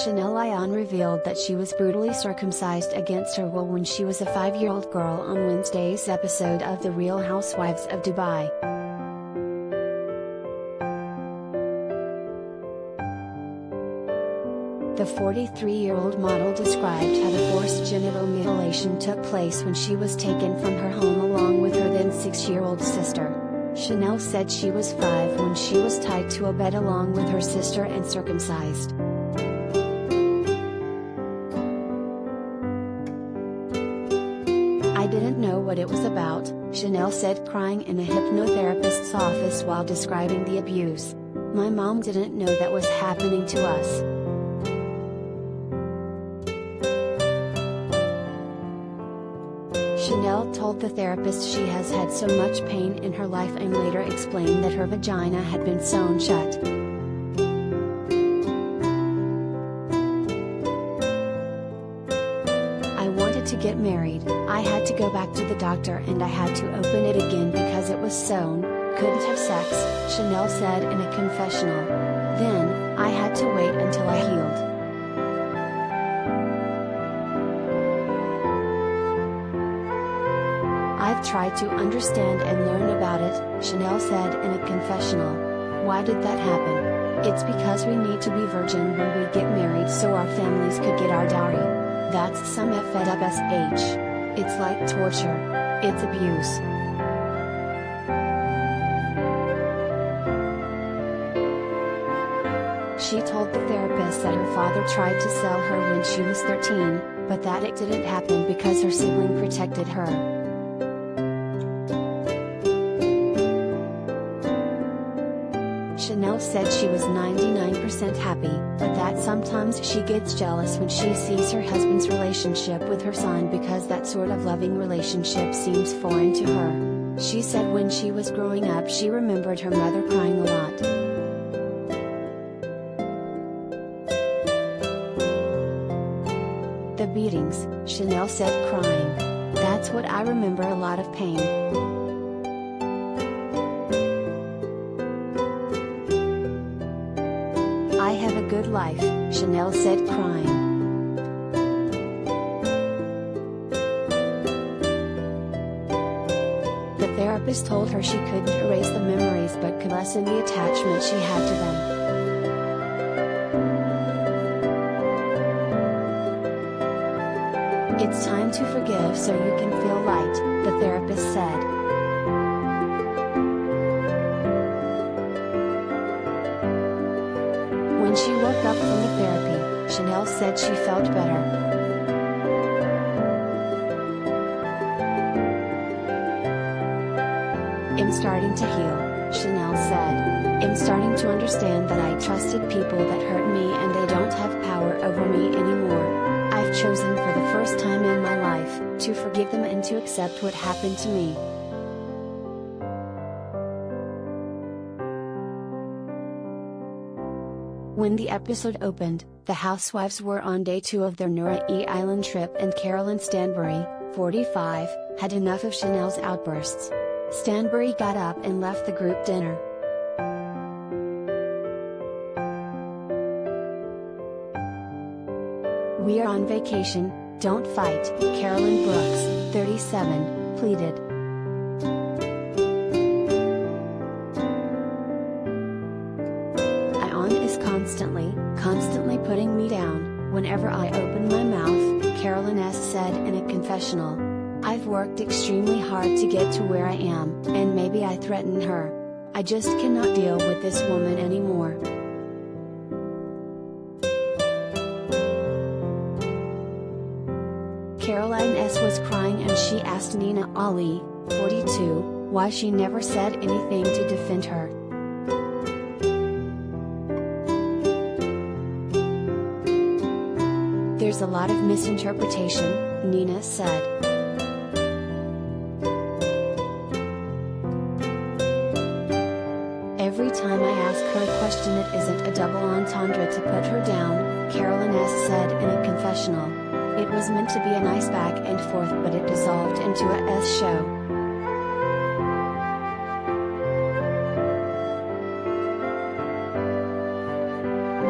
Chanel Ayan revealed that she was brutally circumcised against her will when she was a 5-year-old girl on Wednesday's episode of The Real Housewives of Dubai. The 43-year-old model described how the forced genital mutilation took place when she was taken from her home along with her then 6-year-old sister. Chanel said she was 5 when she was tied to a bed along with her sister and circumcised. "I didn't know what it was about," Chanel said, crying in a hypnotherapist's office while describing the abuse. "My mom didn't know that was happening to us." Chanel told the therapist she has had so much pain in her life and later explained that her vagina had been sewn shut. "I wanted to get married, I had to go back to the doctor and I had to open it again because it was sewn, couldn't have sex," Chanel said in a confessional. "Then, I had to wait until I healed. I've tried to understand and learn about it," Chanel said in a confessional. "Why did that happen? It's because we need to be virgin when we get married so our families could get our dowry. That's some effed up sh. It's like torture. It's abuse." She told the therapist that her father tried to sell her when she was 13, but that it didn't happen because her sibling protected her. Chanel said she was 99% happy, but that sometimes she gets jealous when she sees her husband's relationship with her son because that sort of loving relationship seems foreign to her. She said when she was growing up she remembered her mother crying a lot. "The beatings," Chanel said, crying. "That's what I remember, a lot of pain. I have a good life," Chanel said, crying. The therapist told her she couldn't erase the memories but could lessen the attachment she had to them. "It's time to forgive so you can feel light," the therapist said. When she woke up from the therapy, Chanel said she felt better. "I'm starting to heal," Chanel said. "I'm starting to understand that I trusted people that hurt me and they don't have power over me anymore. I've chosen for the first time in my life, to forgive them and to accept what happened to me." When the episode opened, the housewives were on day 2 of their Nura-E Island trip and Carolyn Stanbury, 45, had enough of Chanel's outbursts. Stanbury got up and left the group dinner. "We are on vacation, don't fight," Carolyn Brooks, 37, pleaded. "Ayan is constantly putting me down, whenever I open my mouth," Carolyn S. said in a confessional. "I've worked extremely hard to get to where I am, and maybe I threaten her. I just cannot deal with this woman anymore." Caroline S. was crying and she asked Nina Ali, 42, why she never said anything to defend her. "There's a lot of misinterpretation," Nina said. "Every time I ask her a question it isn't a double entendre to put her down," Carolyn S. said in a confessional. "It was meant to be a nice back and forth but it dissolved into a S show."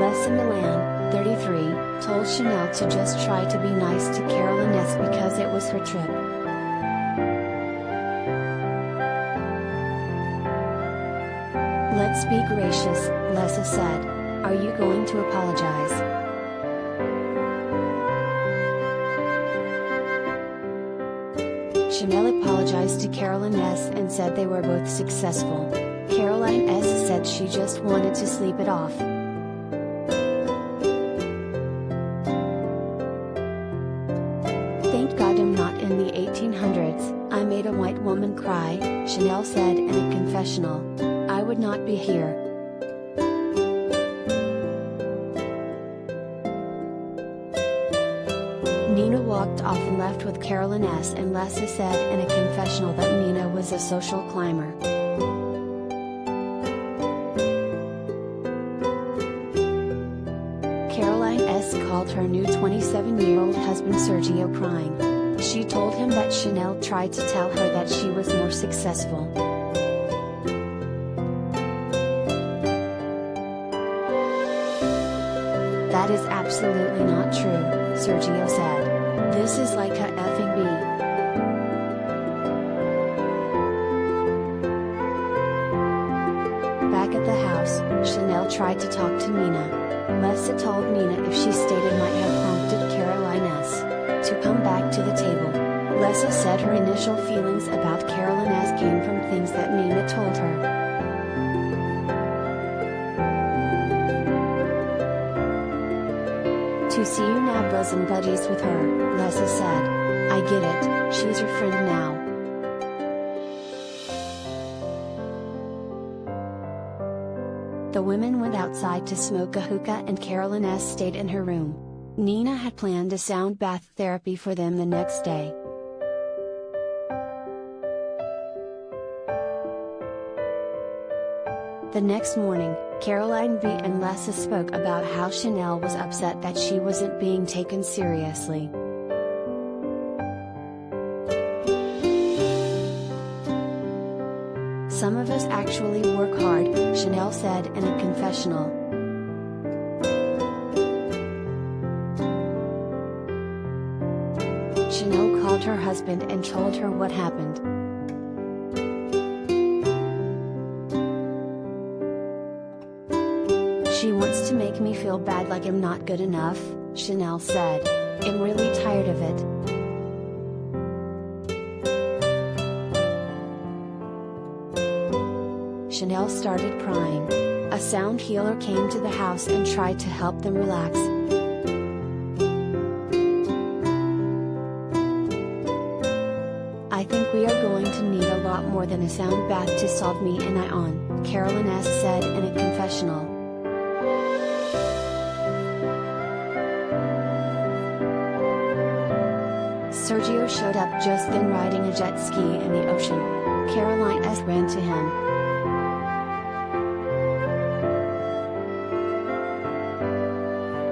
Lessa Milan, 33, told Chanel to just try to be nice to Carolyn S. because it was her trip. "Let's be gracious," Lessa said. "Are you going to apologize?" Chanel apologized to Carolyn S. and said they were both successful. Caroline S. said she just wanted to sleep it off. "Thank God I'm not in the 1800s, I made a white woman cry," Chanel said in a confessional. "I would not be here." Nina walked off and left with Carolyn S. and Lessa said in a confessional that Nina was a social climber. Caroline S. called her new 27-year-old husband Sergio crying. She told him that Chanel tried to tell her that she was more successful. "That is absolutely not true," Sergio said. "This is like a effing B." Back at the house, Chanel tried to talk to Nina. Lessa told Nina if she stated might have prompted Caroline S. to come back to the table. Lessa said her initial feelings about Caroline S. came from things that Nina told her. "To see you now bosom buddies with her," Lessa said. "I get it, she's your friend now." The women went outside to smoke a hookah and Caroline S. stayed in her room. Nina had planned a sound bath therapy for them the next day. The next morning, Caroline B. and Lessa spoke about how Chanel was upset that she wasn't being taken seriously. "Some of us actually work hard," Chanel said in a confessional. Chanel called her husband and told her what happened. "She wants to make me feel bad like I'm not good enough," Chanel said. "I'm really tired of it." Chanel started crying. A sound healer came to the house and tried to help them relax. "I think we are going to need a lot more than a sound bath to solve me and Ayan," Caroline S. said in a confessional. Sergio showed up just then riding a jet ski in the ocean. Caroline S. ran to him.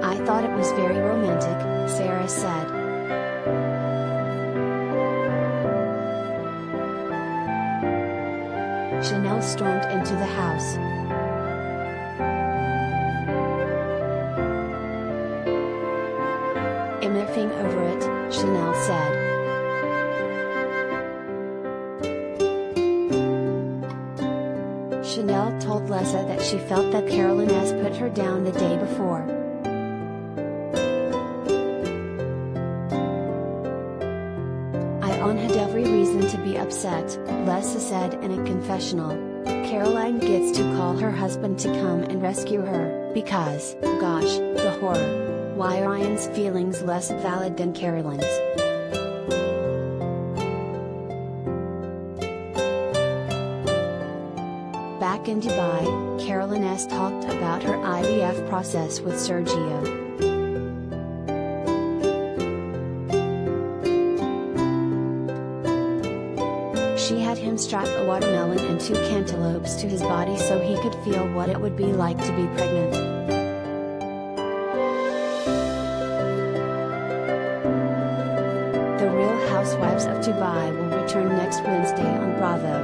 "I thought it was very romantic," Sarah said. Chanel stormed into the house. "I'm effing over it," Chanel said. Chanel told Lessa that she felt that Caroline S. put her down the day before. "Ayan had every reason to be upset," Lessa said in a confessional. "Caroline gets to call her husband to come and rescue her, because, gosh, the horror. Why are Ayan's feelings less valid than Caroline's?" Back in Dubai, Caroline S. talked about her IVF process with Sergio. She had him strap a watermelon and 2 cantaloupes to his body so he could feel what it would be like to be pregnant. The Real Housewives of Dubai will return next Wednesday on Bravo.